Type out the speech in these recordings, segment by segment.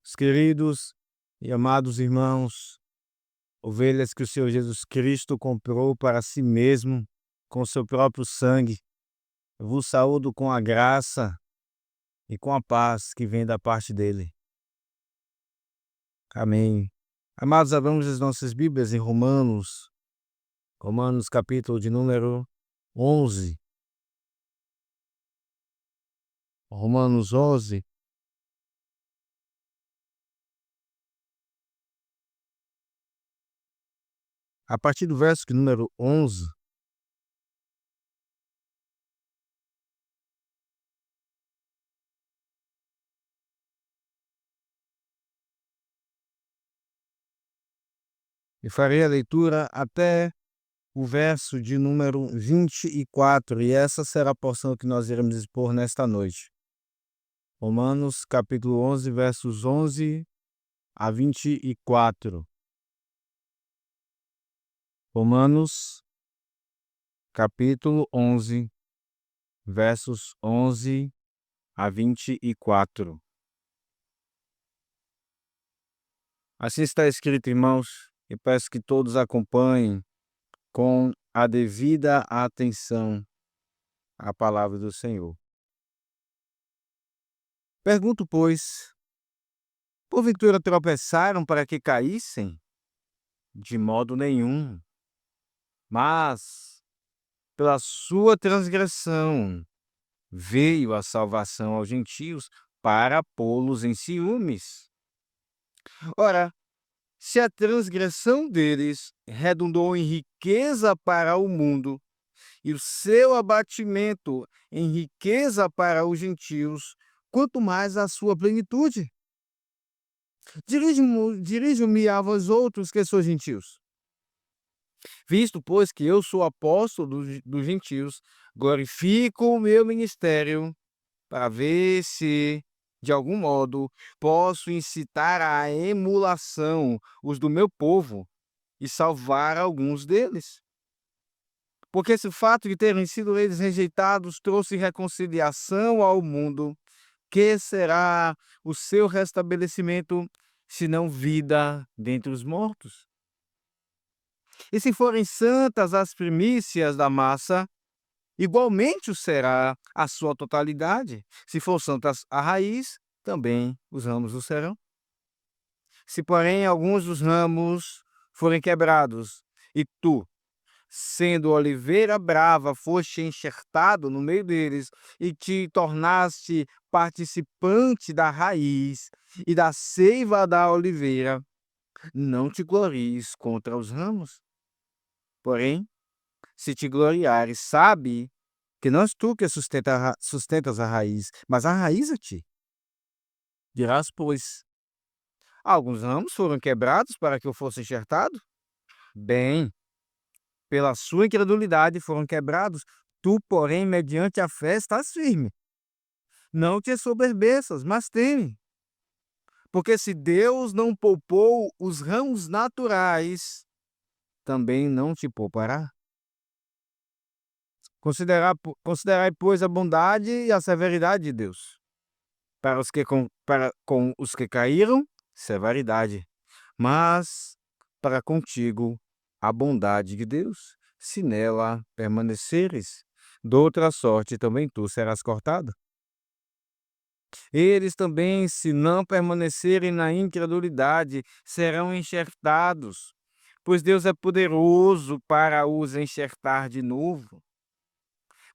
Os queridos e amados irmãos, ovelhas que o Senhor Jesus Cristo comprou para si mesmo com seu próprio sangue, eu vos saúdo com a graça e com a paz que vem da parte dele. Amém. Amados, abramos as nossas Bíblias em Romanos capítulo de número 11. Romanos 11, a partir do verso de número 11. E farei a leitura até o verso de número 24, e essa será a porção que nós iremos expor nesta noite. Romanos capítulo 11, versos 11 a 24. Romanos capítulo 11, versos 11 a 24. Assim está escrito, irmãos, e peço que todos acompanhem com a devida atenção a palavra do Senhor. Pergunto, pois, porventura tropeçaram para que caíssem? De modo nenhum. Mas, pela sua transgressão, veio a salvação aos gentios para pô-los em ciúmes. Ora, se a transgressão deles redundou em riqueza para o mundo, e o seu abatimento em riqueza para os gentios, quanto mais a sua plenitude. Dirijo-me a vós outros que sois gentios. Visto, pois, que eu sou apóstolo dos gentios, glorifico o meu ministério para ver se, de algum modo, posso incitar à emulação os do meu povo e salvar alguns deles. Porque se o fato de terem sido eles rejeitados trouxe reconciliação ao mundo, que será o seu restabelecimento, senão vida dentre os mortos? E se forem santas as primícias da massa, igualmente o será a sua totalidade. Se for santas a raiz, também os ramos o serão. Se, porém, alguns dos ramos forem quebrados, e tu, sendo oliveira brava, foste enxertado no meio deles, e te tornaste participante da raiz e da seiva da oliveira, não te glories contra os ramos. Porém, se te gloriares, sabe que não és tu que sustentas a raiz, mas a raiz a ti. Dirás, pois, alguns ramos foram quebrados para que eu fosse enxertado? Bem, pela sua incredulidade foram quebrados. Tu, porém, mediante a fé, estás firme. Não te soberbeças, mas teme. Porque se Deus não poupou os ramos naturais, também não te poupará. Considerai, pois, a bondade e a severidade de Deus. Para com os que caíram, severidade. Mas para contigo, a bondade de Deus, se nela permaneceres. Doutra sorte também tu serás cortado. Eles também, se não permanecerem na incredulidade, serão enxertados, pois Deus é poderoso para os enxertar de novo.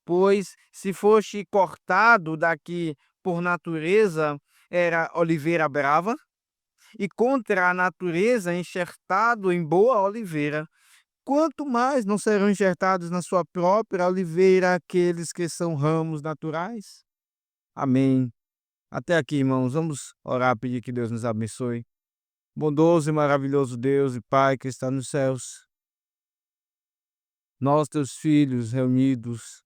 Pois se foste cortado daqui por natureza, era oliveira brava, e contra a natureza enxertado em boa oliveira, quanto mais não serão enxertados na sua própria oliveira aqueles que são ramos naturais? Amém. Até aqui, irmãos. Vamos orar, pedir que Deus nos abençoe. Bondoso e maravilhoso Deus e Pai que está nos céus, nós, teus filhos reunidos,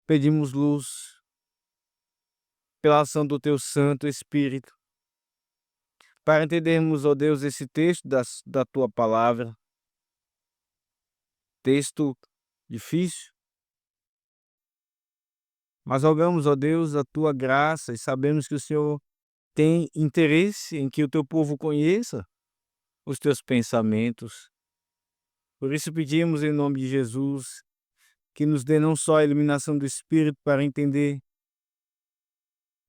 pedimos luz pela ação do teu Santo Espírito, para entendermos, ó Deus, esse texto da tua palavra, texto difícil, mas rogamos, ó Deus, a tua graça e sabemos que o Senhor tem interesse em que o teu povo conheça os teus pensamentos. Por isso pedimos em nome de Jesus que nos dê não só a iluminação do Espírito para entender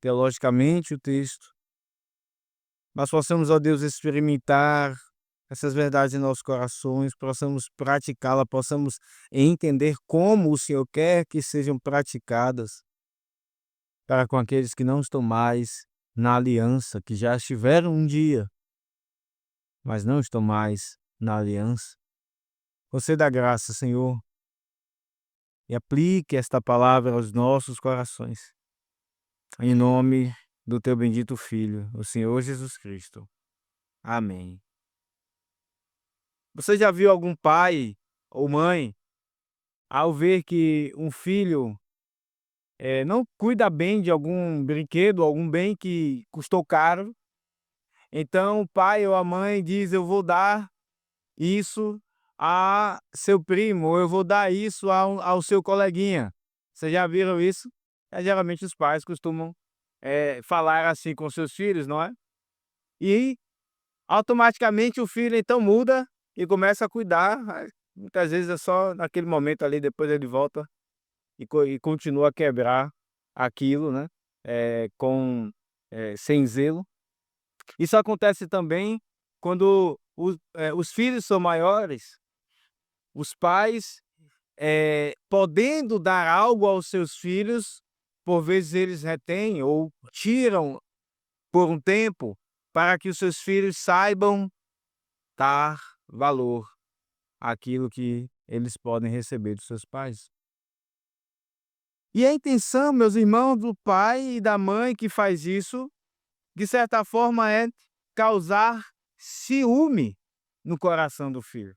teologicamente o texto, mas possamos, ó Deus, experimentar essas verdades em nossos corações, possamos praticá-la, possamos entender como o Senhor quer que sejam praticadas para com aqueles que não estão mais na aliança, que já estiveram um dia, mas não estão mais na aliança. Você dá graça, Senhor, e aplique esta palavra aos nossos corações. Em nome do teu bendito Filho, o Senhor Jesus Cristo. Amém. Você já viu algum pai ou mãe, ao ver que um filho não cuida bem de algum brinquedo, algum bem que custou caro, então o pai ou a mãe diz: eu vou dar isso a seu primo, ou eu vou dar isso ao seu coleguinha. Vocês já viram isso? Geralmente os pais costumam falar assim com seus filhos, não é? E automaticamente o filho então muda e começa a cuidar. Muitas vezes é só naquele momento ali, depois ele volta e continua a quebrar aquilo, né, sem zelo. Isso acontece também quando os filhos são maiores, os pais, podendo dar algo aos seus filhos, por vezes eles retêm ou tiram por um tempo, para que os seus filhos saibam dar valor àquilo que eles podem receber dos seus pais. E a intenção, meus irmãos, do pai e da mãe que faz isso, de certa forma, é causar ciúme no coração do filho.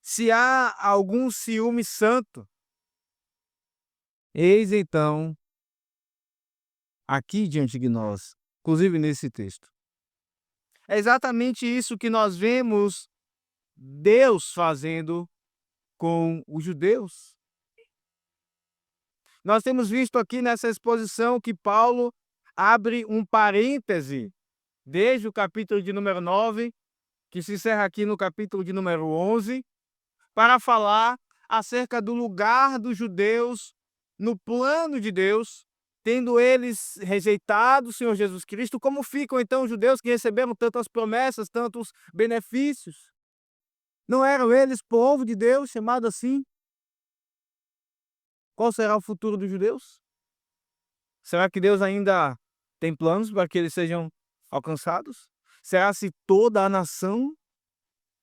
Se há algum ciúme santo, eis então, aqui diante de nós, inclusive nesse texto. É exatamente isso que nós vemos Deus fazendo com os judeus. Nós temos visto aqui nessa exposição que Paulo abre um parêntese desde o capítulo de número 9, que se encerra aqui no capítulo de número 11, para falar acerca do lugar dos judeus no plano de Deus, tendo eles rejeitado o Senhor Jesus Cristo, como ficam então os judeus que receberam tantas promessas, tantos benefícios? Não eram eles povo de Deus, chamado assim? Qual será o futuro dos judeus? Será que Deus ainda tem planos para que eles sejam alcançados? Será se toda a nação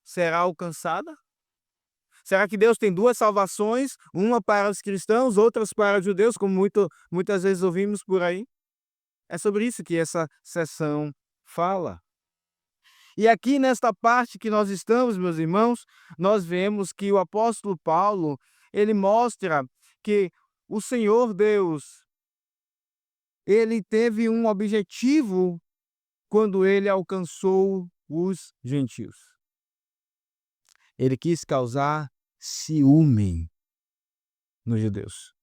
será alcançada? Será que Deus tem duas salvações, uma para os cristãos, outras para os judeus, como muitas vezes ouvimos por aí? É sobre isso que essa sessão fala. E aqui nesta parte que nós estamos, meus irmãos, nós vemos que o apóstolo Paulo, ele mostra que o Senhor Deus, ele teve um objetivo quando ele alcançou os gentios. Ele quis causar ciúme nos judeus.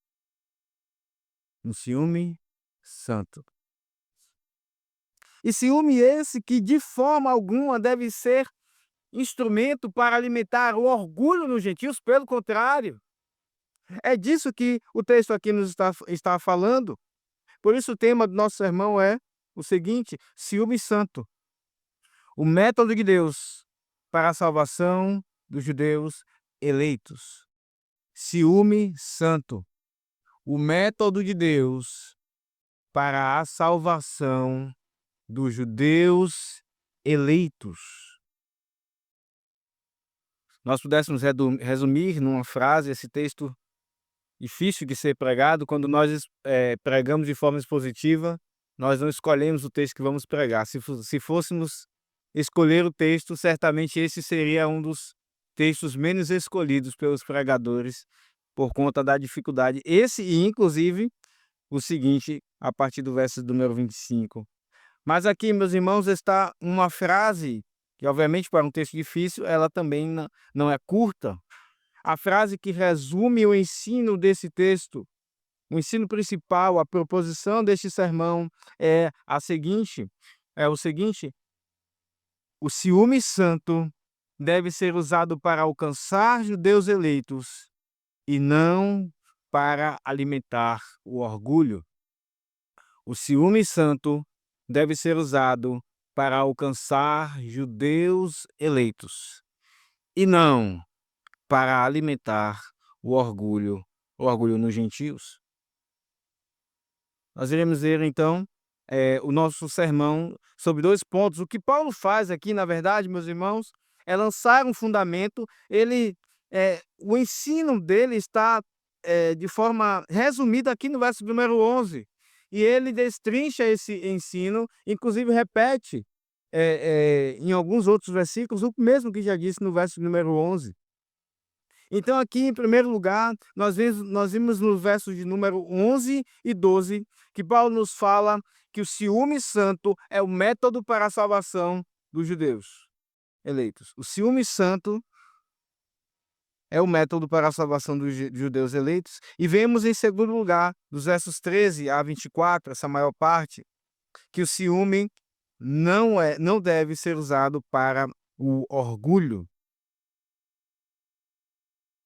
Um ciúme santo. E ciúme esse que de forma alguma deve ser instrumento para alimentar o orgulho nos gentios, pelo contrário. É disso que o texto aqui nos está falando. Por isso o tema do nosso sermão é o seguinte: ciúme santo. O método de Deus para a salvação dos judeus eleitos. Ciúme santo. O método de Deus para a salvação dos judeus eleitos. Nós pudéssemos resumir numa frase esse texto difícil de ser pregado. Quando nós pregamos de forma expositiva, nós não escolhemos o texto que vamos pregar. Se fôssemos escolher o texto, certamente esse seria um dos textos menos escolhidos pelos pregadores por conta da dificuldade. Esse e, inclusive, o seguinte, a partir do verso número 25. Mas aqui, meus irmãos, está uma frase que, obviamente, para um texto difícil, ela também não é curta. A frase que resume o ensino desse texto O ensino principal, a proposição deste sermão é o seguinte: o ciúme santo deve ser usado para alcançar judeus eleitos e não para alimentar o orgulho. O ciúme santo deve ser usado para alcançar judeus eleitos e não para alimentar o orgulho nos gentios. Nós iremos ver então o nosso sermão sobre 2 pontos. O que Paulo faz aqui, na verdade, meus irmãos, é lançar um fundamento. O ensino dele está de forma resumida aqui no verso número 11. E ele destrincha esse ensino, inclusive repete em alguns outros versículos o mesmo que já disse no verso número 11. Então aqui, em primeiro lugar, nós vimos nos versos de número 11 e 12, que Paulo nos fala que o ciúme santo é o método para a salvação dos judeus eleitos. O ciúme santo é o método para a salvação dos judeus eleitos. E vemos em segundo lugar, dos versos 13 a 24, essa maior parte, que o ciúme não deve ser usado para o orgulho.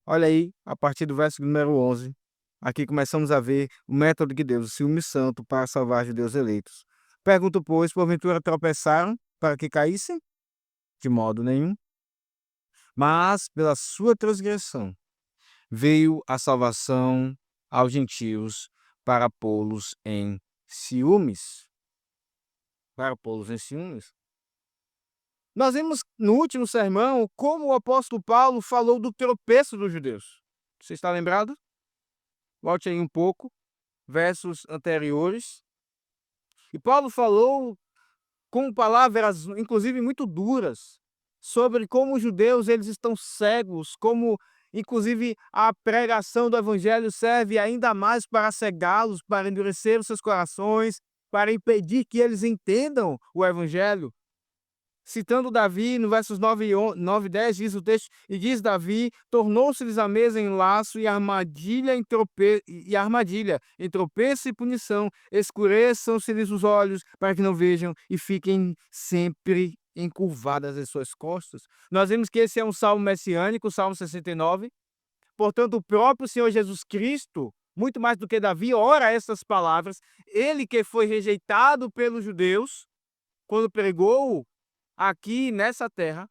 Olha aí, a partir do verso número 11, aqui começamos a ver o método de Deus, o ciúme santo para salvar judeus eleitos. Pergunto, pois, porventura tropeçaram para que caíssem? De modo nenhum. Mas pela sua transgressão veio a salvação aos gentios para pô-los em ciúmes. Para pô-los em ciúmes. Nós vimos no último sermão como o apóstolo Paulo falou do tropeço dos judeus. Você está lembrado? Volte aí um pouco, versos anteriores. E Paulo falou com palavras, inclusive, muito duras, sobre como os judeus eles estão cegos, como, inclusive, a pregação do evangelho serve ainda mais para cegá-los, para endurecer os seus corações, para impedir que eles entendam o evangelho. Citando Davi, no versos 9 e 10, diz o texto, e diz Davi, tornou-se-lhes a mesa em laço e armadilha em tropeço e punição, escureçam-se-lhes os olhos, para que não vejam, e fiquem sempre encurvadas as suas costas. Nós vemos que esse é um salmo messiânico, o Salmo 69, portanto o próprio Senhor Jesus Cristo, muito mais do que Davi, ora essas palavras, ele que foi rejeitado pelos judeus, quando pregou aqui nessa terra.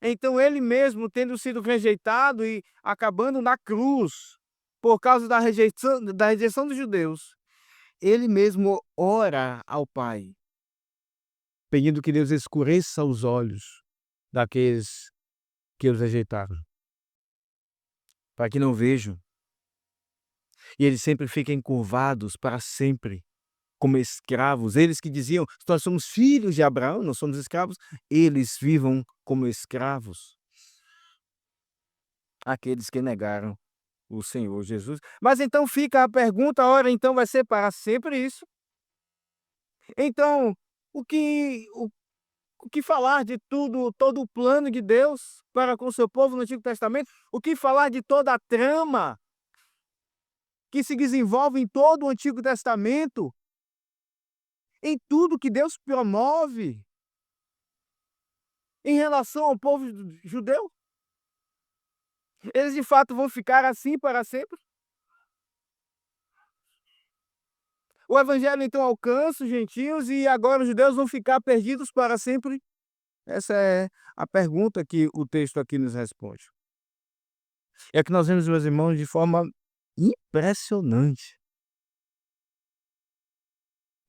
Então ele mesmo, tendo sido rejeitado e acabando na cruz por causa da rejeição dos judeus, ele mesmo ora ao Pai, pedindo que Deus escureça os olhos daqueles que os rejeitaram, para que não vejam. E eles sempre fiquem curvados para sempre, como escravos. Eles que diziam, nós somos filhos de Abraão, nós somos escravos, eles vivam como escravos. Aqueles que negaram o Senhor Jesus. Mas então fica a pergunta, ora, então vai ser para sempre isso? Então, o que falar de todo o plano de Deus para com o seu povo no Antigo Testamento? O que falar de toda a trama que se desenvolve em todo o Antigo Testamento? Em tudo que Deus promove em relação ao povo judeu? Eles de fato vão ficar assim para sempre? O evangelho então alcança os gentios e agora os judeus vão ficar perdidos para sempre? Essa é a pergunta que o texto aqui nos responde. É que nós vemos, meus irmãos, de forma impressionante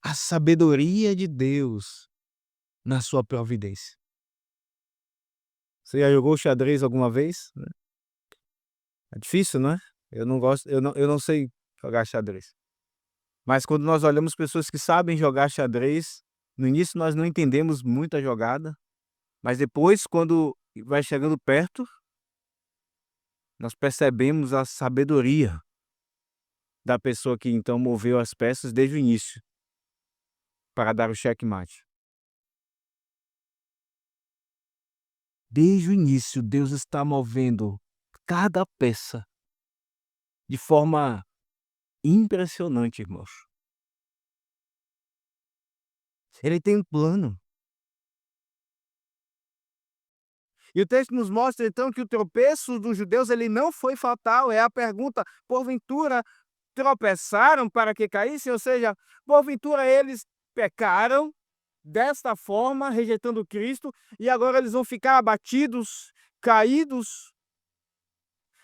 a sabedoria de Deus na sua providência. Você já jogou xadrez alguma vez? É difícil, não é? Eu não gosto, eu não sei jogar xadrez. Mas quando nós olhamos pessoas que sabem jogar xadrez, no início nós não entendemos muito a jogada, mas depois, quando vai chegando perto, nós percebemos a sabedoria da pessoa que então moveu as peças desde o início para dar o checkmate. Desde o início, Deus está movendo cada peça de forma impressionante, irmãos. Ele tem um plano. E o texto nos mostra então que o tropeço dos judeus ele não foi fatal. É a pergunta: porventura tropeçaram para que caíssem? Ou seja, porventura eles pecaram desta forma, rejeitando Cristo, e agora eles vão ficar abatidos, caídos?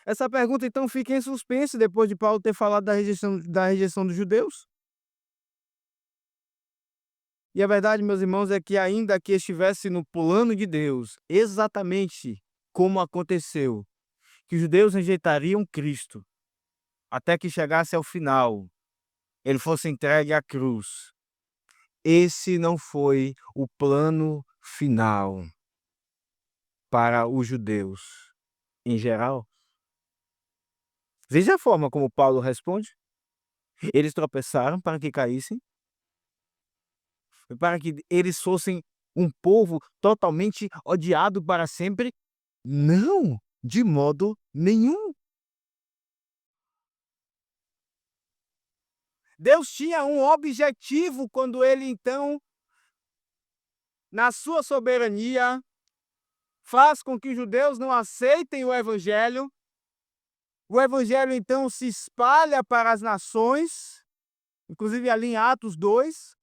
Essa pergunta então fica em suspense depois de Paulo ter falado da rejeição dos judeus. E a verdade, meus irmãos, é que ainda que estivesse no plano de Deus, exatamente como aconteceu, que os judeus rejeitariam Cristo, até que chegasse ao final, ele fosse entregue à cruz. Esse não foi o plano final para os judeus em geral. Veja a forma como Paulo responde. Eles tropeçaram para que caíssem, para que eles fossem um povo totalmente odiado para sempre? Não, de modo nenhum. Deus tinha um objetivo quando ele então, na sua soberania, faz com que os judeus não aceitem o evangelho. O evangelho então se espalha para as nações, inclusive ali em Atos 2,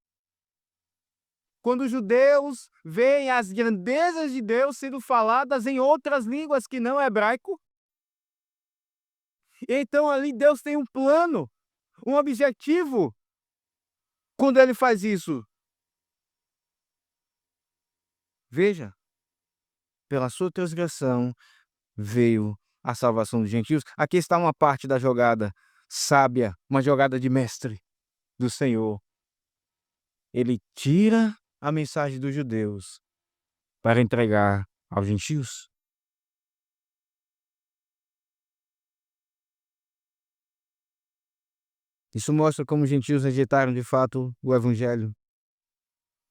quando os judeus veem as grandezas de Deus sendo faladas em outras línguas que não hebraico. Então ali Deus tem um plano, um objetivo quando ele faz isso. Veja, pela sua transgressão veio a salvação dos gentios. Aqui está uma parte da jogada sábia, uma jogada de mestre do Senhor. Ele tira a mensagem dos judeus para entregar aos gentios. Isso mostra como os gentios rejeitaram de fato o evangelho.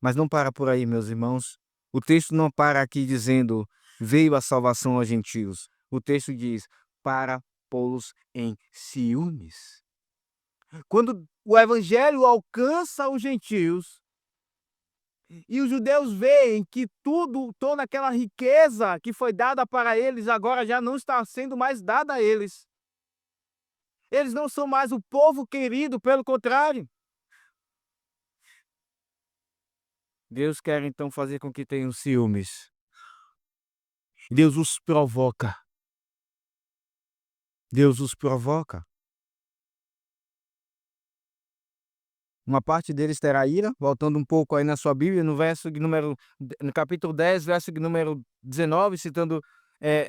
Mas não para por aí, meus irmãos. O texto não para aqui dizendo veio a salvação aos gentios. O texto diz para pô-los em ciúmes. Quando o evangelho alcança os gentios e os judeus veem que toda aquela riqueza que foi dada para eles agora já não está sendo mais dada a eles. Eles não são mais o povo querido, pelo contrário. Deus quer então fazer com que tenham ciúmes. Deus os provoca. Deus os provoca. Uma parte deles terá ira, voltando um pouco aí na sua Bíblia, no capítulo 10, verso de número 19, citando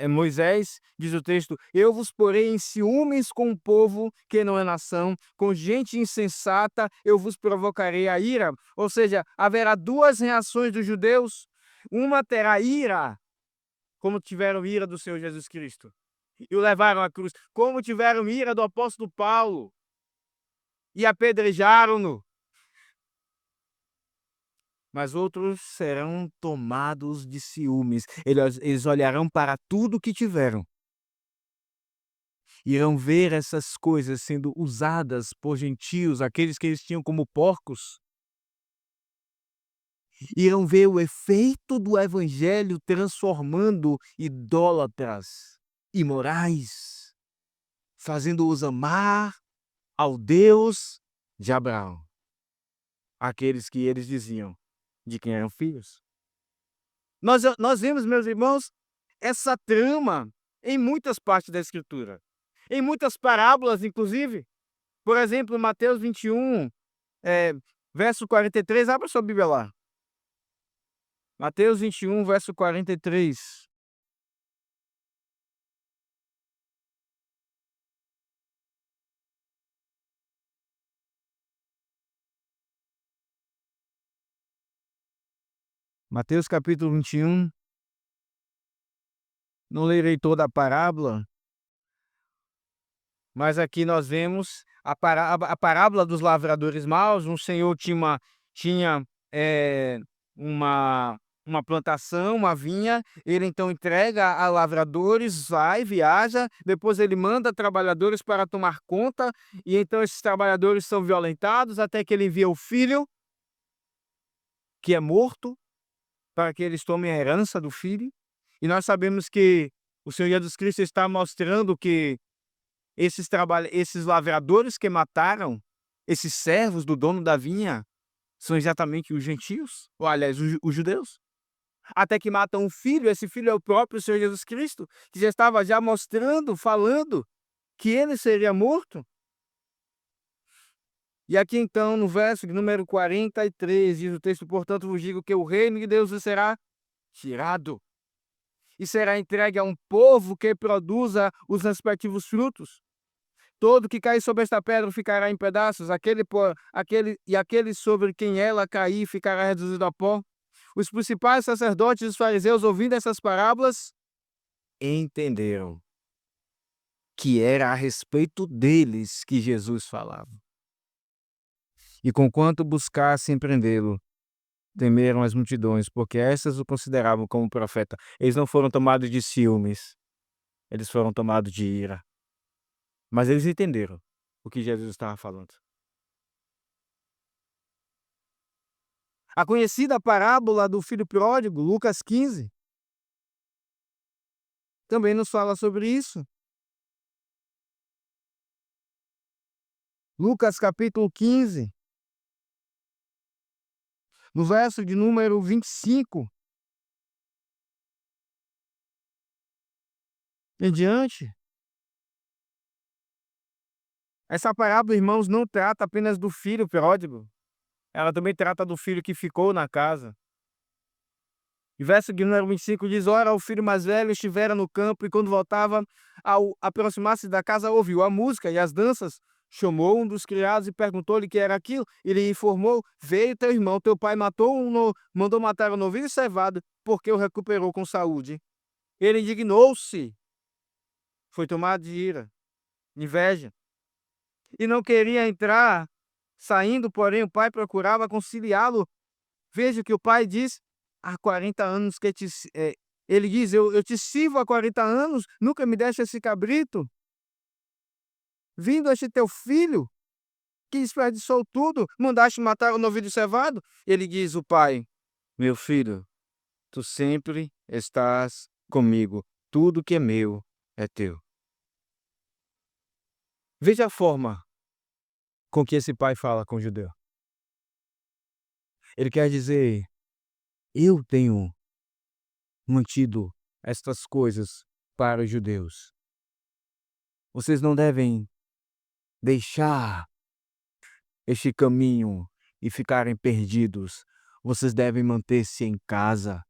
Moisés, diz o texto: eu vos porei em ciúmes com um povo que não é nação, com gente insensata eu vos provocarei a ira. Ou seja, haverá duas reações dos judeus. Uma terá ira, como tiveram ira do Senhor Jesus Cristo, e o levaram à cruz, como tiveram ira do apóstolo Paulo, e apedrejaram-no. Mas outros serão tomados de ciúmes. Eles olharão para tudo que tiveram. Irão ver essas coisas sendo usadas por gentios, aqueles que eles tinham como porcos. Irão ver o efeito do evangelho transformando idólatras imorais, fazendo-os amar ao Deus de Abraão, aqueles que eles diziam de quem eram filhos. Nós vemos, meus irmãos, essa trama em muitas partes da Escritura, em muitas parábolas, inclusive. Por exemplo, Mateus 21, verso 43, abra sua Bíblia lá. Mateus 21, verso 43. Mateus capítulo 21. Não lerei toda a parábola, mas aqui nós vemos a parábola dos lavradores maus. Um senhor tinha uma uma plantação, uma vinha, ele então entrega a lavradores, vai, viaja, depois ele manda trabalhadores para tomar conta, e então esses trabalhadores são violentados até que ele envia o filho, que é morto, para que eles tomem a herança do filho. E nós sabemos que o Senhor Jesus Cristo está mostrando que esses lavradores que mataram esses servos do dono da vinha são exatamente os gentios, ou aliás, os judeus. Até que matam um filho, esse filho é o próprio Senhor Jesus Cristo, que já estava já mostrando, falando que ele seria morto. E aqui então, no verso de número 43, diz o texto: portanto vos digo que o reino de Deus vos será tirado, e será entregue a um povo que produza os respectivos frutos. Todo que cair sobre esta pedra ficará em pedaços, aquele sobre quem ela cair ficará reduzido a pó. Os principais sacerdotes e os fariseus, ouvindo essas parábolas, entenderam que era a respeito deles que Jesus falava. E conquanto buscassem prendê-lo, temeram as multidões, porque essas o consideravam como profeta. Eles não foram tomados de ciúmes, eles foram tomados de ira. Mas eles entenderam o que Jesus estava falando. A conhecida parábola do filho pródigo, Lucas 15, também nos fala sobre isso. Lucas capítulo 15, no verso de número 25 em diante. Essa parábola, irmãos, não trata apenas do filho pródigo, ela também trata do filho que ficou na casa. E verso de número 25 diz: ora, o filho mais velho estivera no campo, e quando voltava, ao aproximar-se da casa, ouviu a música e as danças. Chamou um dos criados e perguntou-lhe o que era aquilo. Ele informou: veio teu irmão, teu pai mandou matar o novilho cevado, porque o recuperou com saúde. Ele indignou-se, foi tomado de ira, inveja, e não queria entrar. Saindo, porém, o pai procurava conciliá-lo. Veja o que o pai diz: há 40 anos que ele diz, eu te sirvo há 40 anos, nunca me deste esse cabrito. Vindo este teu filho, que desperdiçou tudo, mandaste matar o novilho cevado? Ele diz, o pai: meu filho, tu sempre estás comigo, tudo que é meu é teu. Veja a forma com que esse pai fala com o judeu. Ele quer dizer: eu tenho mantido estas coisas para os judeus. Vocês não devem deixar este caminho e ficarem perdidos. Vocês devem manter-se em casa.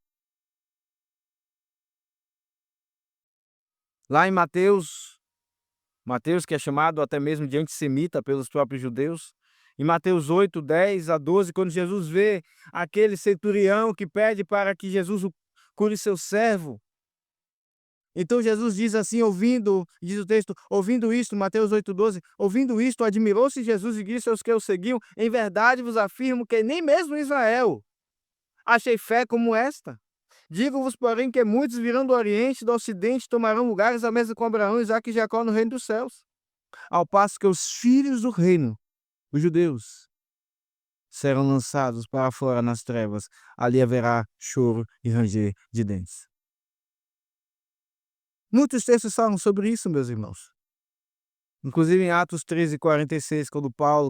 Lá em Mateus que é chamado até mesmo de antissemita pelos próprios judeus, em Mateus 8, 10 a 12, quando Jesus vê aquele centurião que pede para que Jesus cure seu servo, então Jesus diz assim, diz o texto, ouvindo isto, Mateus 8,12, ouvindo isto, admirou-se Jesus e disse aos que o seguiam: em verdade vos afirmo que nem mesmo em Israel achei fé como esta. Digo-vos, porém, que muitos virão do Oriente e do Ocidente, tomarão lugares à mesa com Abraão, Isaque e Jacó no reino dos céus. Ao passo que os filhos do reino, os judeus, serão lançados para fora nas trevas. Ali haverá choro e ranger de dentes. Muitos textos falam sobre isso, meus irmãos. Inclusive em Atos 13:46,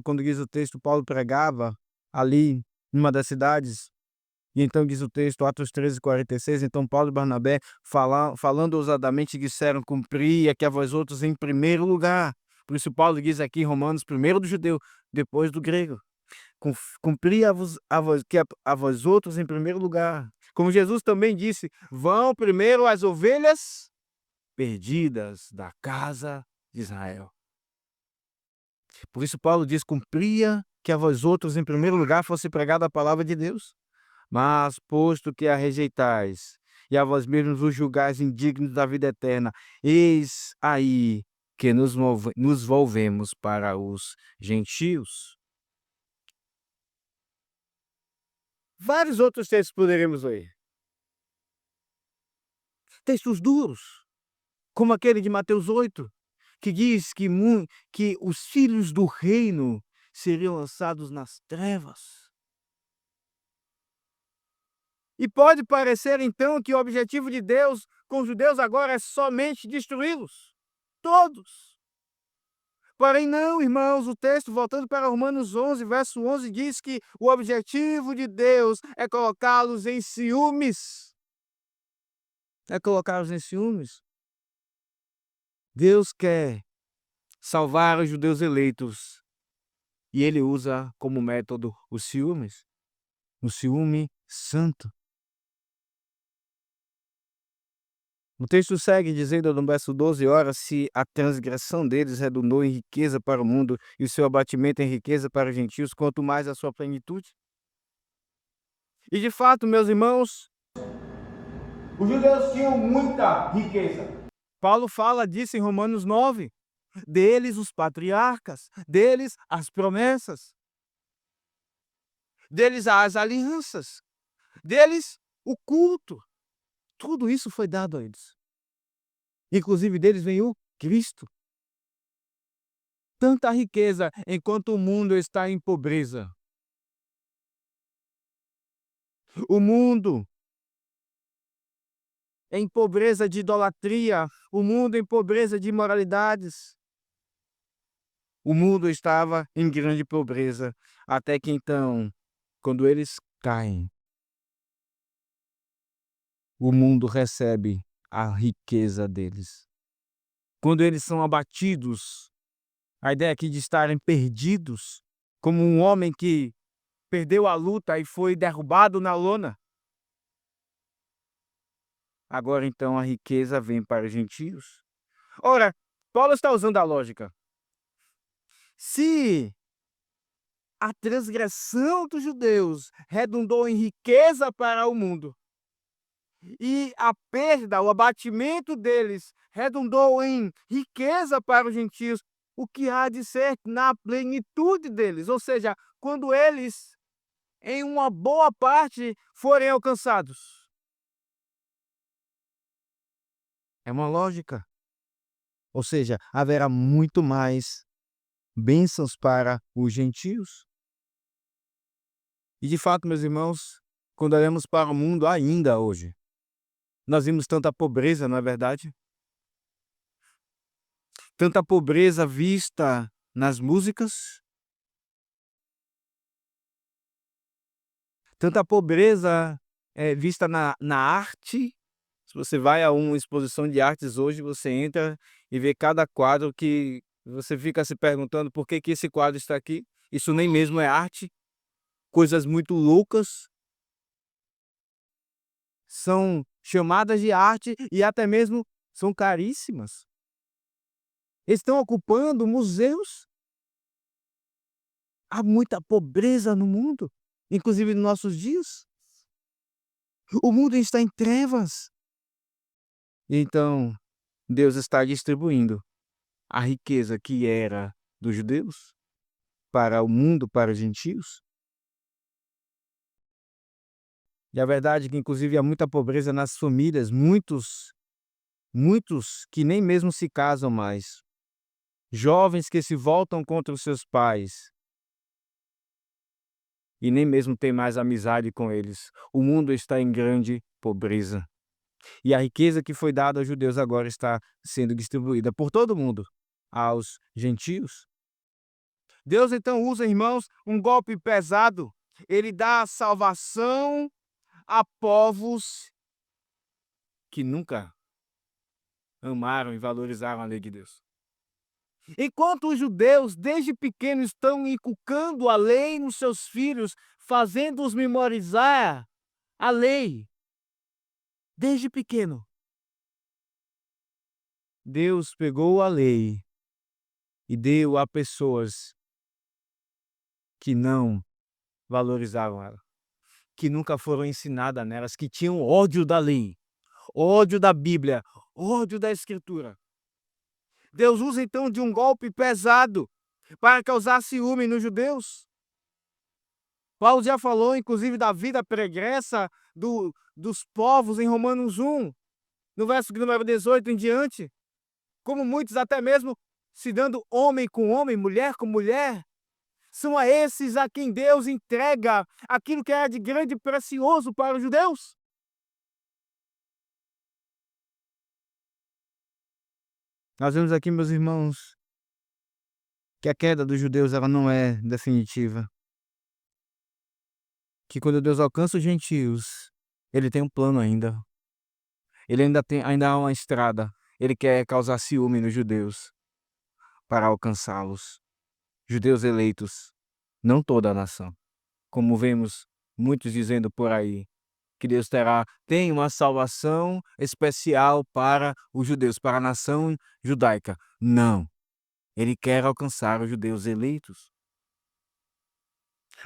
quando diz o texto, Paulo pregava ali numa das cidades, e então diz o texto, Atos 13:46, então Paulo e Barnabé, falando ousadamente, disseram: cumpria que a vós outros em primeiro lugar. Por isso Paulo diz aqui em Romanos, primeiro do judeu, depois do grego. Cumpria a vós outros em primeiro lugar. Como Jesus também disse: vão primeiro as ovelhas perdidas da casa de Israel. Por isso Paulo diz: cumpria que a vós outros em primeiro lugar fosse pregada a palavra de Deus. Mas posto que a rejeitais e a vós mesmos os julgais indignos da vida eterna, eis aí que nos volvemos para os gentios. Vários outros textos poderemos ler. textos duros, como aquele de Mateus 8, que diz que os filhos do reino seriam lançados nas trevas. E pode parecer então que o objetivo de Deus com os judeus agora é somente destruí-los, todos. Porém não, irmãos, o texto, voltando para Romanos 11, verso 11, diz que o objetivo de Deus é colocá-los em ciúmes. É colocá-los em ciúmes. Deus quer salvar os judeus eleitos e ele usa como método os ciúmes, o ciúme santo. O texto segue dizendo no verso 12: ora, se a transgressão deles redundou em riqueza para o mundo e o seu abatimento em riqueza para os gentios, quanto mais a sua plenitude. E de fato, meus irmãos, os judeus tinham muita riqueza. Paulo fala disso em Romanos 9. Deles os patriarcas, deles as promessas, deles as alianças, deles o culto. Tudo isso foi dado a eles. Inclusive deles vem o Cristo. Tanta riqueza enquanto o mundo está em pobreza. O mundo em pobreza de idolatria, o mundo em pobreza de imoralidades. O mundo estava em grande pobreza, até que então, quando eles caem, o mundo recebe a riqueza deles. Quando eles são abatidos, a ideia aqui de estarem perdidos, como um homem que perdeu a luta e foi derrubado na lona. Agora então a riqueza vem para os gentios. Ora, Paulo está usando a lógica. Se a transgressão dos judeus redundou em riqueza para o mundo, e a perda, o abatimento deles redundou em riqueza para os gentios, o que há de ser na plenitude deles, ou seja, quando eles, em uma boa parte, forem alcançados. É uma lógica. Ou seja, haverá muito mais bênçãos para os gentios. E de fato, meus irmãos, quando olhamos para o mundo ainda hoje, nós vimos tanta pobreza, não é verdade? Tanta pobreza vista nas músicas, tanta pobreza vista na arte. Se você vai a uma exposição de artes hoje, você entra e vê cada quadro que você fica se perguntando por que esse quadro está aqui. Isso nem mesmo é arte. Coisas muito loucas são chamadas de arte e até mesmo são caríssimas. Estão ocupando museus. Há muita pobreza no mundo, inclusive nos nossos dias. O mundo está em trevas. Então, Deus está distribuindo a riqueza que era dos judeus para o mundo, para os gentios. E a verdade é que, inclusive, há muita pobreza nas famílias, muitos que nem mesmo se casam mais. Jovens que se voltam contra os seus pais e nem mesmo têm mais amizade com eles. O mundo está em grande pobreza. E a riqueza que foi dada aos judeus agora está sendo distribuída por todo mundo aos gentios. Deus então usa, irmãos, um golpe pesado. Ele dá salvação a povos que nunca amaram e valorizaram a lei de Deus. Enquanto os judeus, desde pequenos, estão inculcando a lei nos seus filhos, fazendo-os memorizar a lei, desde pequeno, Deus pegou a lei e deu a pessoas que não valorizavam ela, que nunca foram ensinadas nelas, que tinham ódio da lei, ódio da Bíblia, ódio da Escritura. Deus usa então de um golpe pesado para causar ciúme nos judeus. Paulo já falou, inclusive, da vida pregressa dos povos em Romanos 1. no verso de número 18 em diante, como muitos até mesmo se dando homem com homem, mulher com mulher, são a esses a quem Deus entrega aquilo que era de grande e precioso para os judeus. Nós vemos aqui, meus irmãos, que a queda dos judeus ela não é definitiva. Que quando Deus alcança os gentios, ele tem um plano ainda. Ele ainda há uma estrada. Ele quer causar ciúme nos judeus para alcançá-los. Judeus eleitos, não toda a nação. Como vemos muitos dizendo por aí, que Deus tem uma salvação especial para os judeus, para a nação judaica. Não. Ele quer alcançar os judeus eleitos.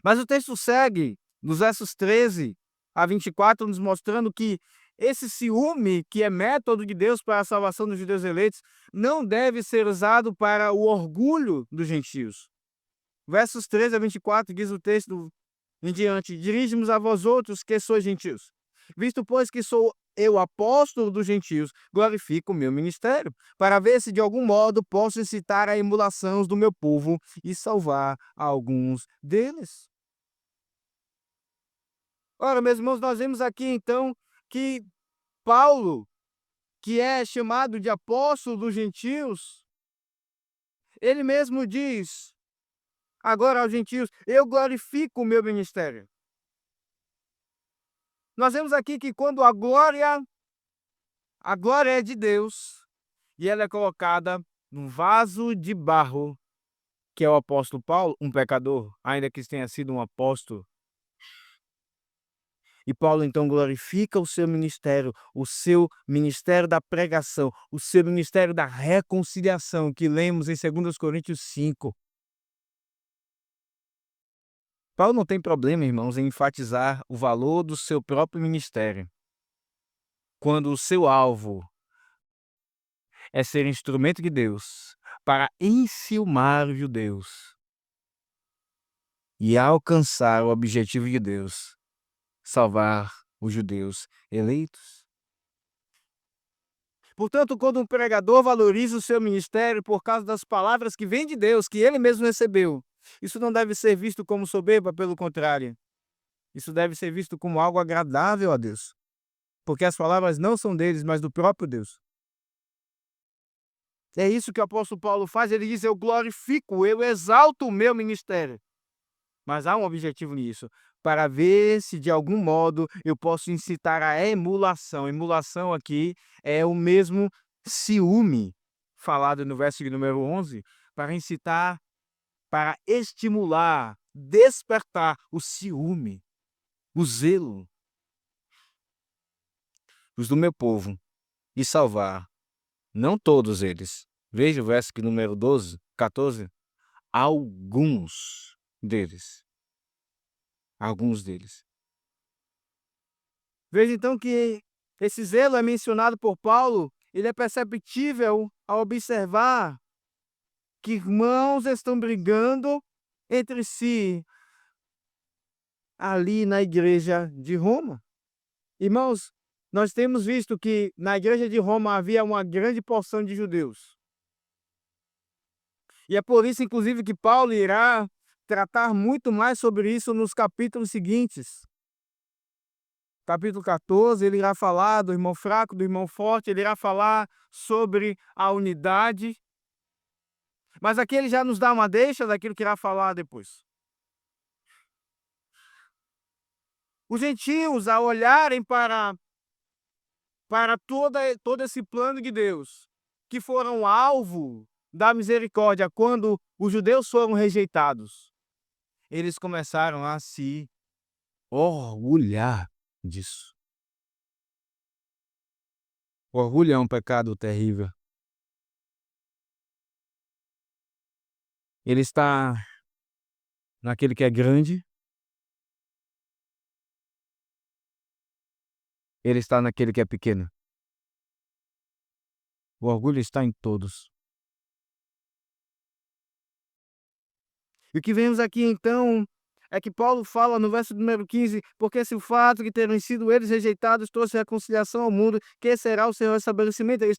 Mas o texto segue, nos versos 13 a 24, nos mostrando que esse ciúme, que é método de Deus para a salvação dos judeus eleitos, não deve ser usado para o orgulho dos gentios. Versos 13 a 24 diz o texto em diante: dirige-nos a vós outros que sois gentios. Visto, pois, que sou eu apóstolo dos gentios, glorifico o meu ministério, para ver se de algum modo posso incitar a emulação do meu povo e salvar alguns deles. Ora, meus irmãos, nós vemos aqui então que Paulo, que é chamado de apóstolo dos gentios, ele mesmo diz agora aos gentios: eu glorifico o meu ministério. Nós vemos aqui que quando a glória é de Deus e ela é colocada num vaso de barro, que é o apóstolo Paulo, um pecador, ainda que tenha sido um apóstolo. E Paulo então glorifica o seu ministério da pregação, o seu ministério da reconciliação, que lemos em 2 Coríntios 5. Paulo não tem problema, irmãos, em enfatizar o valor do seu próprio ministério, quando o seu alvo é ser instrumento de Deus para enciumar os judeus e alcançar o objetivo de Deus, salvar os judeus eleitos. Portanto, quando um pregador valoriza o seu ministério por causa das palavras que vêm de Deus, que ele mesmo recebeu, isso não deve ser visto como soberba, pelo contrário. Isso deve ser visto como algo agradável a Deus, porque as palavras não são deles, mas do próprio Deus. É isso que o apóstolo Paulo faz, ele diz: eu glorifico, eu exalto o meu ministério. Mas há um objetivo nisso, para ver se de algum modo eu posso incitar a emulação. Emulação aqui é o mesmo ciúme, falado no verso de número 11, para incitar, para estimular, despertar o ciúme, o zelo, os do meu povo, e salvar, não todos eles. Veja o verso de número 14, alguns deles. Alguns deles. Veja então que esse zelo é mencionado por Paulo, ele é perceptível ao observar que irmãos estão brigando entre si ali na igreja de Roma. Irmãos, nós temos visto que na igreja de Roma havia uma grande porção de judeus. E é por isso, inclusive, que Paulo irá tratar muito mais sobre isso nos capítulos seguintes. Capítulo 14, ele irá falar do irmão fraco, do irmão forte, ele irá falar sobre a unidade. Mas aqui ele já nos dá uma deixa daquilo que irá falar depois. Os gentios, ao olharem para todo esse plano de Deus, que foram alvo da misericórdia quando os judeus foram rejeitados, eles começaram a se orgulhar disso. O orgulho é um pecado terrível. Ele está naquele que é grande, ele está naquele que é pequeno. O orgulho está em todos. E o que vemos aqui então é que Paulo fala no verso número 15, porque se o fato de terem sido eles rejeitados trouxe reconciliação ao mundo, que será o seu estabelecimento? Ele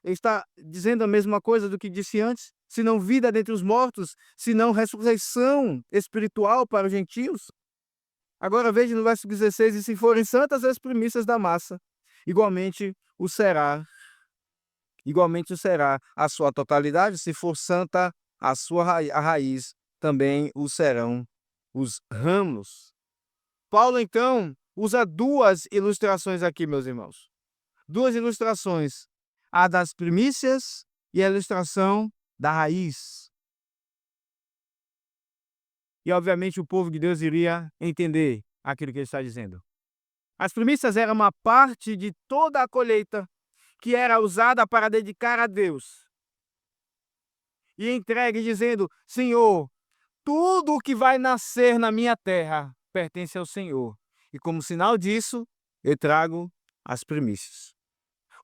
está dizendo a mesma coisa do que disse antes, se não vida dentre os mortos, se não ressurreição espiritual para os gentios. Agora veja no verso 16, e se forem santas as primícias da massa, igualmente o será, a sua totalidade, se for santa a raiz, também o serão os ramos. Paulo, então, usa duas ilustrações aqui, meus irmãos. Duas ilustrações, a das primícias e a ilustração da raiz. E, obviamente, o povo de Deus iria entender aquilo que ele está dizendo. As primícias eram uma parte de toda a colheita que era usada para dedicar a Deus. E entregue dizendo: Senhor, tudo o que vai nascer na minha terra pertence ao Senhor. E como sinal disso, eu trago as primícias.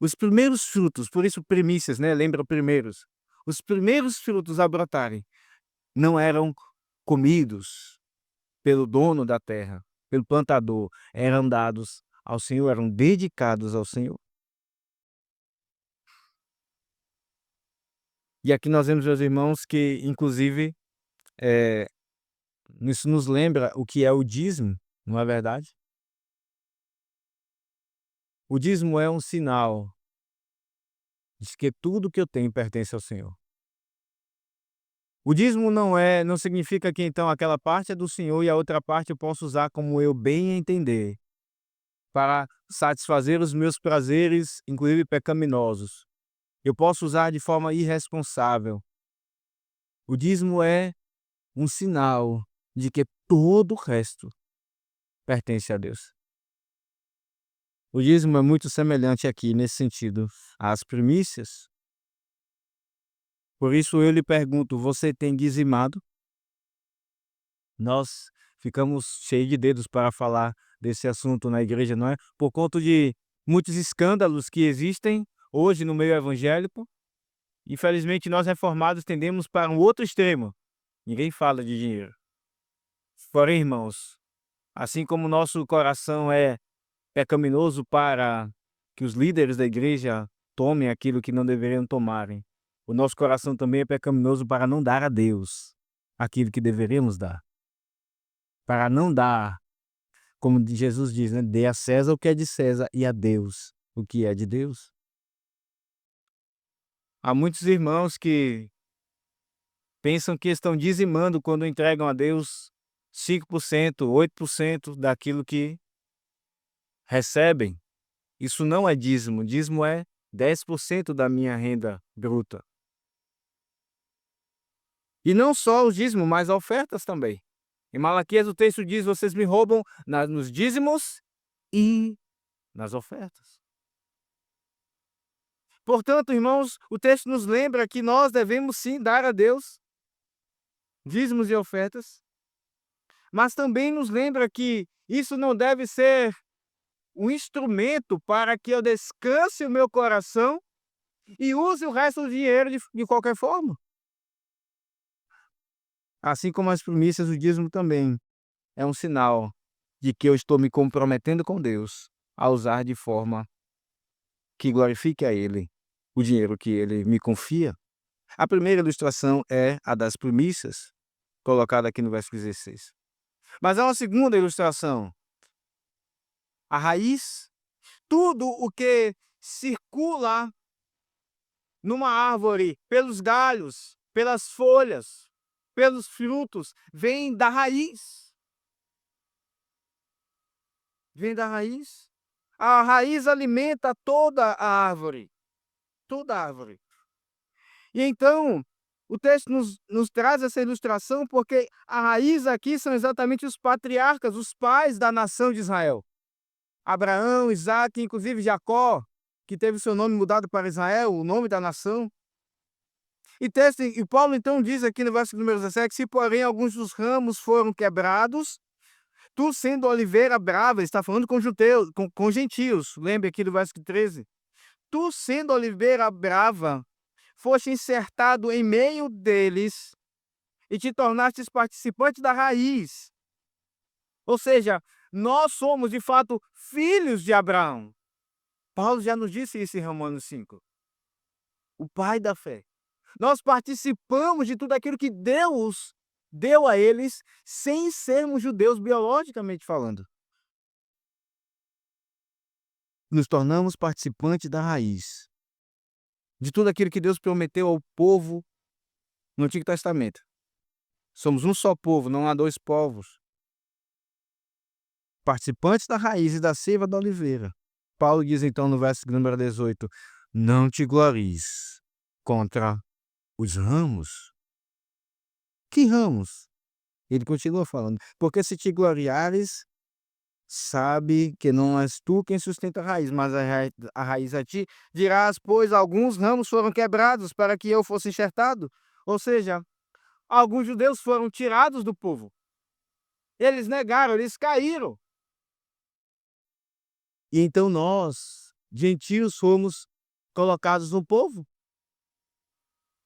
Os primeiros frutos, por isso primícias, né? Lembra primeiros. Os primeiros frutos a brotarem não eram comidos pelo dono da terra, pelo plantador, eram dados ao Senhor, eram dedicados ao Senhor. E aqui nós vemos, meus irmãos, que inclusive isso nos lembra o que é o dízimo, não é verdade? O dízimo é um sinal de que tudo que eu tenho pertence ao Senhor. O dízimo não significa que então aquela parte é do Senhor e a outra parte eu posso usar como eu bem entender, para satisfazer os meus prazeres, inclusive pecaminosos. Eu posso usar de forma irresponsável. O dízimo é um sinal de que todo o resto pertence a Deus. O dízimo é muito semelhante aqui, nesse sentido, às primícias. Por isso eu lhe pergunto, você tem dizimado? Nós ficamos cheios de dedos para falar desse assunto na igreja, não é? Por conta de muitos escândalos que existem hoje no meio evangélico. Infelizmente, nós reformados tendemos para um outro extremo. Ninguém fala de dinheiro. Porém, irmãos, assim como o nosso coração é pecaminoso para que os líderes da igreja tomem aquilo que não deveriam tomarem, o nosso coração também é pecaminoso para não dar a Deus aquilo que deveríamos dar. Para não dar, como Jesus diz, né? Dê a César o que é de César e a Deus o que é de Deus. Há muitos irmãos que pensam que estão dizimando quando entregam a Deus 5%, 8% daquilo que recebem. Isso não é dízimo. Dízimo é 10% da minha renda bruta. E não só o dízimo, mas ofertas também. Em Malaquias o texto diz: vocês me roubam nos dízimos e nas ofertas. Portanto, irmãos, o texto nos lembra que nós devemos sim dar a Deus dízimos e ofertas, mas também nos lembra que isso não deve ser um instrumento para que eu descanse o meu coração e use o resto do dinheiro de qualquer forma. Assim como as primícias, o dízimo também é um sinal de que eu estou me comprometendo com Deus a usar de forma que glorifique a Ele o dinheiro que Ele me confia. A primeira ilustração é a das primícias, colocada aqui no verso 16. Mas há uma segunda ilustração. A raiz, tudo o que circula numa árvore, pelos galhos, pelas folhas, pelos frutos, vem da raiz. Vem da raiz. A raiz alimenta toda a árvore. Toda a árvore. E então, o texto nos traz essa ilustração porque a raiz aqui são exatamente os patriarcas, os pais da nação de Israel. Abraão, Isaque, inclusive Jacó, que teve seu nome mudado para Israel, o nome da nação. E Paulo então diz aqui no verso número 17, se porém alguns dos ramos foram quebrados, tu sendo oliveira brava, ele está falando com judeus, com gentios, lembre aqui do verso 13, tu sendo oliveira brava, foste insertado em meio deles e te tornastes participante da raiz, Ou seja, nós somos de fato filhos de Abraão. Paulo já nos disse isso em Romanos 5, o pai da fé. Nós participamos de tudo aquilo que Deus deu a eles, sem sermos judeus biologicamente falando. Nos tornamos participantes da raiz, de tudo aquilo que Deus prometeu ao povo no Antigo Testamento. Somos um só povo, não há dois povos. Participantes da raiz e da seiva da oliveira. Paulo diz então no verso número 18: não te glories contra os ramos. Que ramos? Ele continua falando: porque se te gloriares, sabe que não és tu quem sustenta a raiz, mas a raiz a ti. Dirás, pois, alguns ramos foram quebrados para que eu fosse enxertado. Ou seja, alguns judeus foram tirados do povo. Eles negaram, eles caíram. E então nós, gentios, fomos colocados no povo.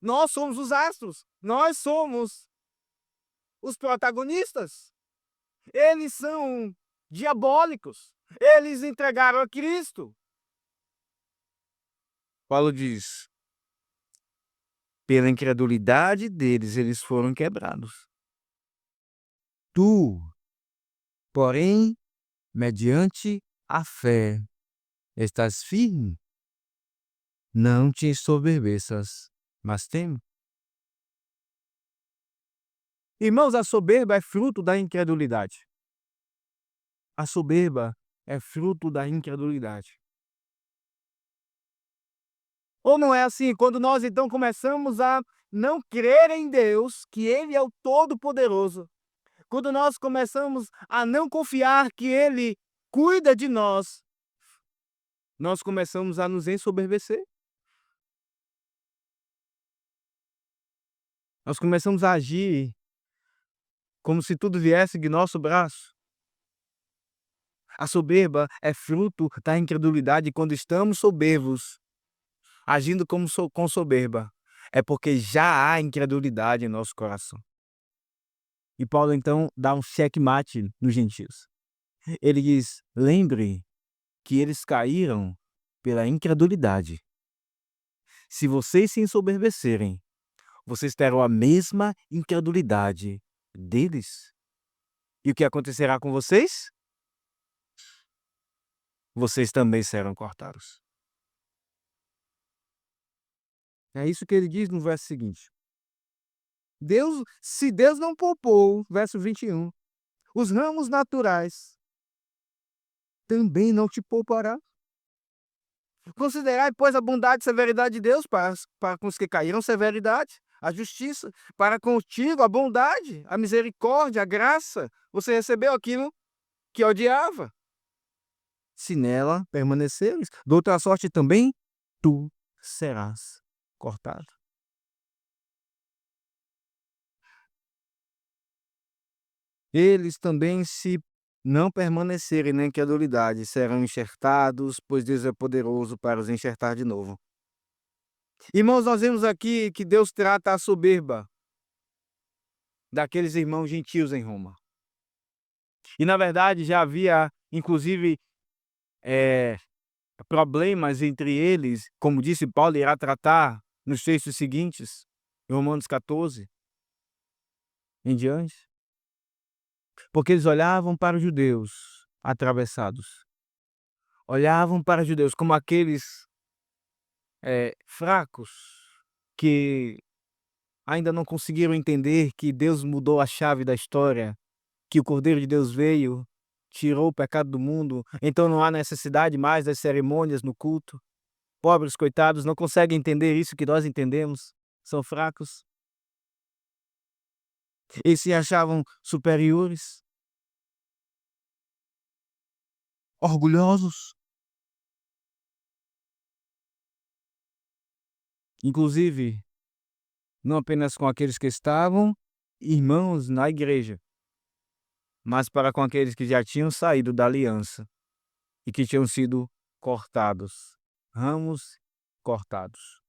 Nós somos os astros. Nós somos os protagonistas. Eles são diabólicos. Eles entregaram a Cristo. Paulo diz: pela incredulidade deles, eles foram quebrados. Tu, porém, mediante a fé, estás firme. Não te ensoberbeças, mas teme. Irmãos, a soberba é fruto da incredulidade. A soberba é fruto da incredulidade. Ou não é assim? Quando nós então começamos a não crer em Deus, que Ele é o Todo-Poderoso, quando nós começamos a não confiar que Ele cuida de nós, nós começamos a nos ensoberbecer. Nós começamos a agir como se tudo viesse de nosso braço. A soberba é fruto da incredulidade. Quando estamos soberbos, agindo com soberba, é porque já há incredulidade em nosso coração. E Paulo então dá um checkmate nos gentios. Ele diz: lembre que eles caíram pela incredulidade. Se vocês se ensoberbecerem, vocês terão a mesma incredulidade deles. E o que acontecerá com vocês? Vocês também serão cortados. É isso que ele diz no verso seguinte. Se Deus não poupou, verso 21, os ramos naturais, também não te poupará. Considerai, pois, a bondade e severidade de Deus para com os que caíram, severidade, a justiça, para contigo a bondade, a misericórdia, a graça. Você recebeu aquilo que odiava. Se nela permaneceres, de outra sorte também, tu serás cortado. Eles também, se não permanecerem na incredulidade, serão enxertados, pois Deus é poderoso para os enxertar de novo. Irmãos, nós vemos aqui que Deus trata a soberba daqueles irmãos gentios em Roma. E na verdade já havia, inclusive, problemas entre eles, como disse Paulo, irá tratar nos textos seguintes, em Romanos 14 em diante. Porque eles olhavam para os judeus atravessados. Olhavam para os judeus como aqueles fracos que ainda não conseguiram entender que Deus mudou a chave da história, que o Cordeiro de Deus veio, tirou o pecado do mundo, então não há necessidade mais das cerimônias no culto. Pobres, coitados, não conseguem entender isso que nós entendemos, são fracos. Eles se achavam superiores, orgulhosos. Inclusive, não apenas com aqueles que estavam irmãos na igreja, mas para com aqueles que já tinham saído da aliança e que tinham sido cortados, ramos cortados.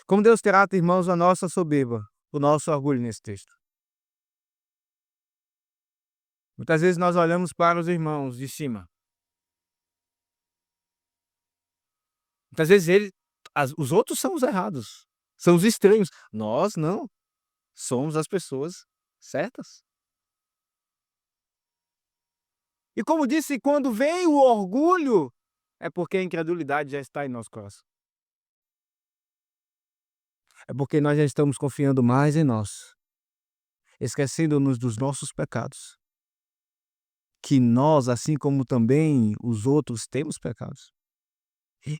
Como Deus trata, irmãos, a nossa soberba, o nosso orgulho nesse texto. Muitas vezes nós olhamos para os irmãos de cima. Muitas vezes os outros são os errados, são os estranhos. Nós não, somos as pessoas certas. E como disse, quando vem o orgulho, é porque a incredulidade já está em nosso coração. É porque nós já estamos confiando mais em nós, esquecendo-nos dos nossos pecados, que nós, assim como também os outros, temos pecados.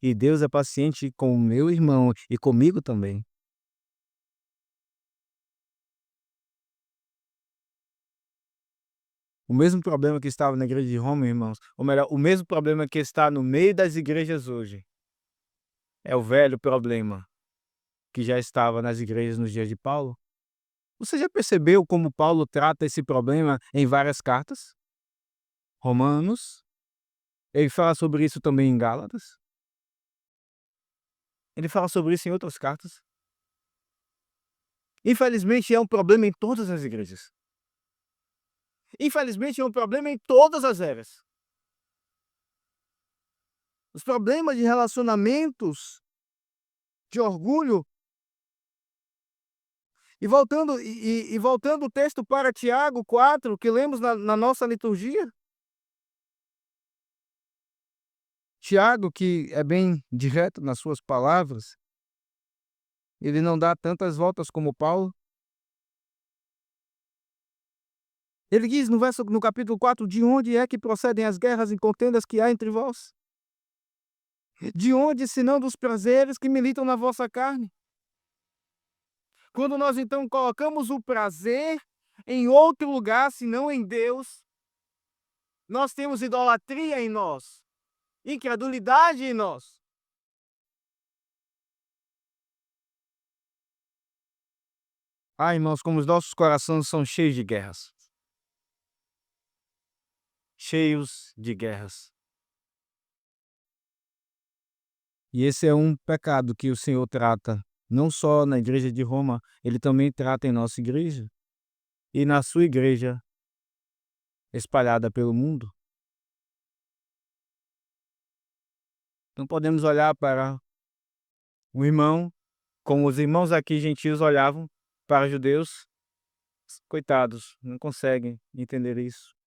E Deus é paciente com o meu irmão e comigo também. O mesmo problema que estava na igreja de Roma, irmãos, ou melhor, o mesmo problema que está no meio das igrejas hoje, é o velho problema que já estava nas igrejas nos dias de Paulo. Você já percebeu como Paulo trata esse problema em várias cartas? Romanos, ele fala sobre isso também em Gálatas, ele fala sobre isso em outras cartas. Infelizmente é um problema em todas as igrejas. Infelizmente é um problema em todas as eras. Os problemas de relacionamentos, de orgulho. E voltando o texto para Tiago 4, que lemos na nossa liturgia. Tiago, que é bem direto nas suas palavras, ele não dá tantas voltas como Paulo. Ele diz no capítulo 4: de onde é que procedem as guerras e contendas que há entre vós? De onde, senão dos prazeres que militam na vossa carne? Quando nós então colocamos o prazer em outro lugar, senão em Deus, nós temos idolatria em nós, incredulidade em nós. Ah, irmãos, como os nossos corações são cheios de guerras. Cheios de guerras. E esse é um pecado que o Senhor trata, não só na igreja de Roma, ele também trata em nossa igreja e na sua igreja espalhada pelo mundo. Não podemos olhar para o irmão como os irmãos aqui gentios olhavam para judeus. Coitados, não conseguem entender isso.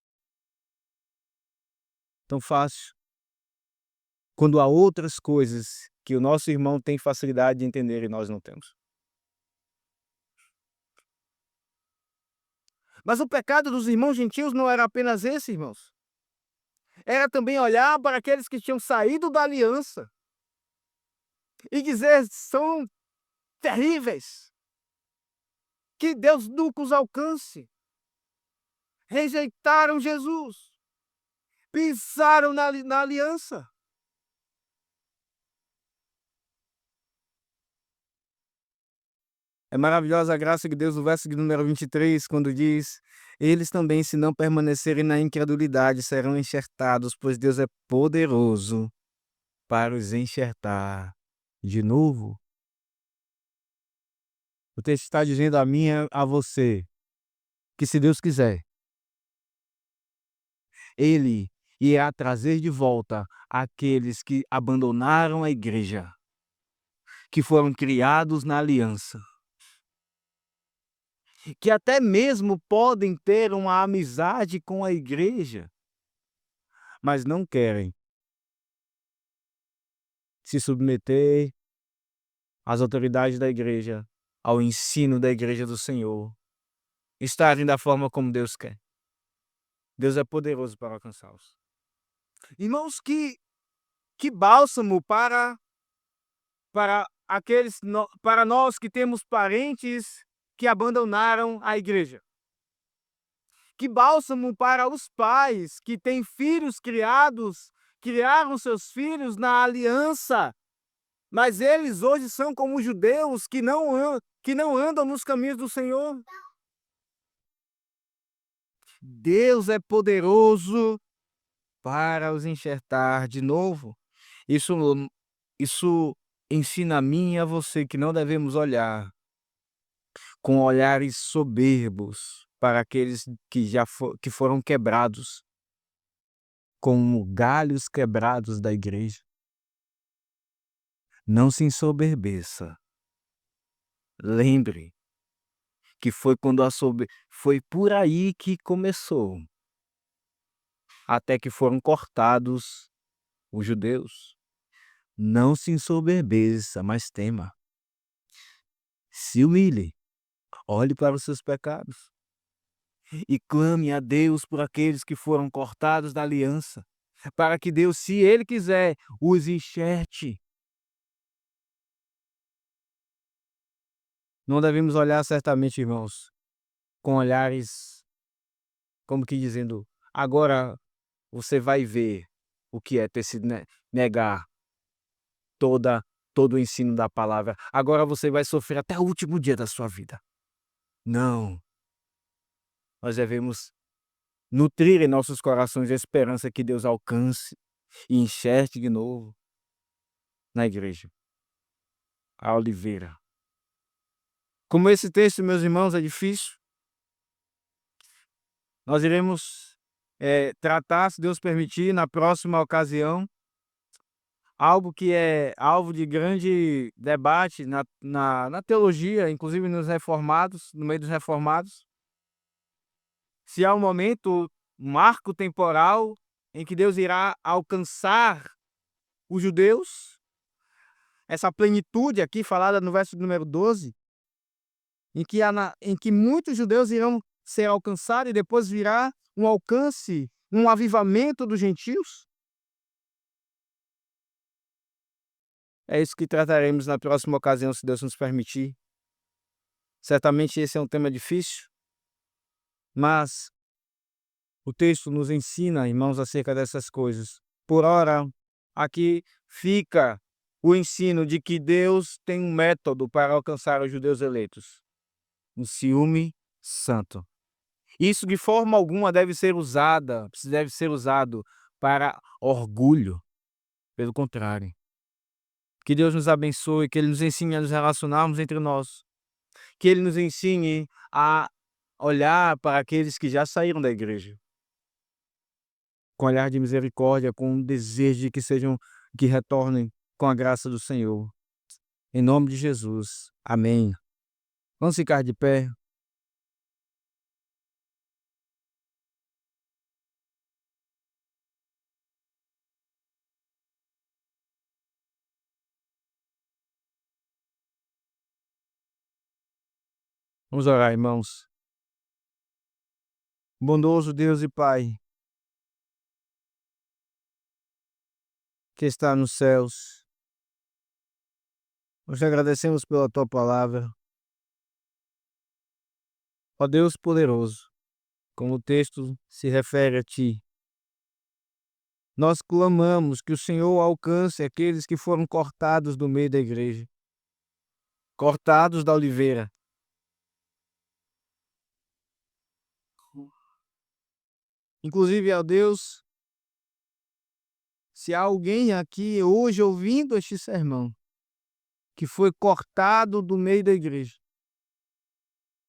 Tão fácil. Quando há outras coisas que o nosso irmão tem facilidade de entender e nós não temos. Mas o pecado dos irmãos gentios não era apenas esse, irmãos. Era também olhar para aqueles que tinham saído da aliança e dizer: são terríveis, que Deus nunca os alcance. Rejeitaram Jesus, pisaram na aliança. É maravilhosa a graça de Deus no verso de número 23, quando diz: eles também, se não permanecerem na incredulidade, serão enxertados, pois Deus é poderoso para os enxertar de novo. O texto está dizendo a mim e a você que, se Deus quiser, Ele irá trazer de volta aqueles que abandonaram a igreja, que foram criados na aliança, que até mesmo podem ter uma amizade com a igreja, mas não querem se submeter às autoridades da igreja, ao ensino da igreja do Senhor, estarem da forma como Deus quer. Deus é poderoso para alcançá-los. Irmãos, que bálsamo para nós que temos parentes que abandonaram a igreja. Que bálsamo para os pais que têm filhos criaram seus filhos na aliança, mas eles hoje são como os judeus que não andam nos caminhos do Senhor. Deus é poderoso para os enxertar de novo. Isso ensina a mim e a você que não devemos olhar com olhares soberbos para aqueles que foram quebrados, como galhos quebrados da igreja. Não se ensoberbeça. Lembre que foi quando foi por aí que começou, até que foram cortados os judeus. Não se ensoberbeça, mas tema. Se humilhe, olhe para os seus pecados e clame a Deus por aqueles que foram cortados da aliança, para que Deus, se Ele quiser, os enxerte. Não devemos olhar certamente, irmãos, com olhares como que dizendo: "Agora você vai ver o que é ter sido negar toda todo o ensino da palavra. Agora você vai sofrer até o último dia da sua vida". Não, nós devemos nutrir em nossos corações a esperança que Deus alcance e enxergue de novo na igreja, a oliveira. Como esse texto, meus irmãos, é difícil, nós iremos, tratar, se Deus permitir, na próxima ocasião, algo que é alvo de grande debate na teologia, inclusive nos reformados, no meio dos reformados. Se há um momento, um marco temporal em que Deus irá alcançar os judeus, essa plenitude aqui falada no verso número 12, em que muitos judeus irão ser alcançados e depois virá um alcance, um avivamento dos gentios. É isso que trataremos na próxima ocasião, se Deus nos permitir. Certamente esse é um tema difícil, mas o texto nos ensina, irmãos, acerca dessas coisas. Por ora, aqui fica o ensino de que Deus tem um método para alcançar os judeus eleitos: um ciúme santo. Isso de forma alguma deve ser usado para orgulho. Pelo contrário. Que Deus nos abençoe, que Ele nos ensine a nos relacionarmos entre nós, que Ele nos ensine a olhar para aqueles que já saíram da igreja, com olhar de misericórdia, com um desejo de que retornem com a graça do Senhor. Em nome de Jesus. Amém. Vamos ficar de pé. Vamos orar, irmãos. Bondoso Deus e Pai, que está nos céus, nós te agradecemos pela tua palavra. Ó Deus poderoso, como o texto se refere a ti, nós clamamos que o Senhor alcance aqueles que foram cortados do meio da igreja, cortados da oliveira. Inclusive, ó Deus, se há alguém aqui hoje ouvindo este sermão que foi cortado do meio da igreja,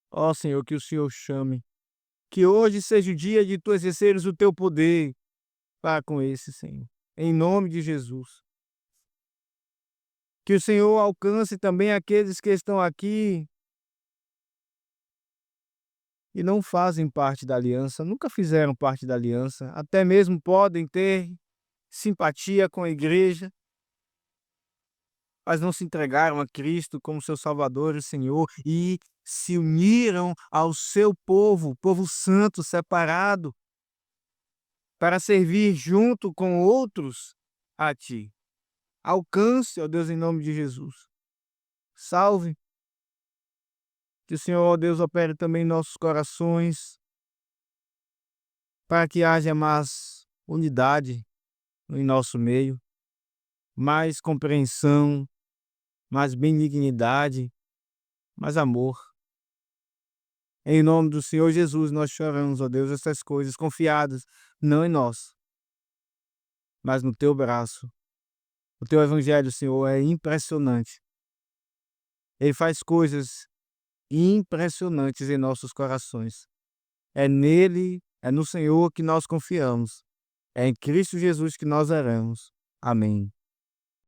ó Senhor, que o Senhor chame, que hoje seja o dia de tu exerceres o teu poder para com esse, Senhor, em nome de Jesus. Que o Senhor alcance também aqueles que estão aqui e não fazem parte da aliança, nunca fizeram parte da aliança, até mesmo podem ter simpatia com a igreja, mas não se entregaram a Cristo como seu Salvador e Senhor e se uniram ao seu povo, povo santo, separado, para servir junto com outros a Ti. Alcance, ó Deus, em nome de Jesus. Salve. Que o Senhor, ó Deus, opere também em nossos corações, para que haja mais unidade em nosso meio, mais compreensão, mais benignidade, mais amor. Em nome do Senhor Jesus, nós choramos, ó Deus, essas coisas confiadas, não em nós, mas no teu braço. O teu evangelho, Senhor, é impressionante. Ele faz coisas impressionantes em nossos corações. É nele, é no Senhor que nós confiamos. É em Cristo Jesus que nós oramos. Amém.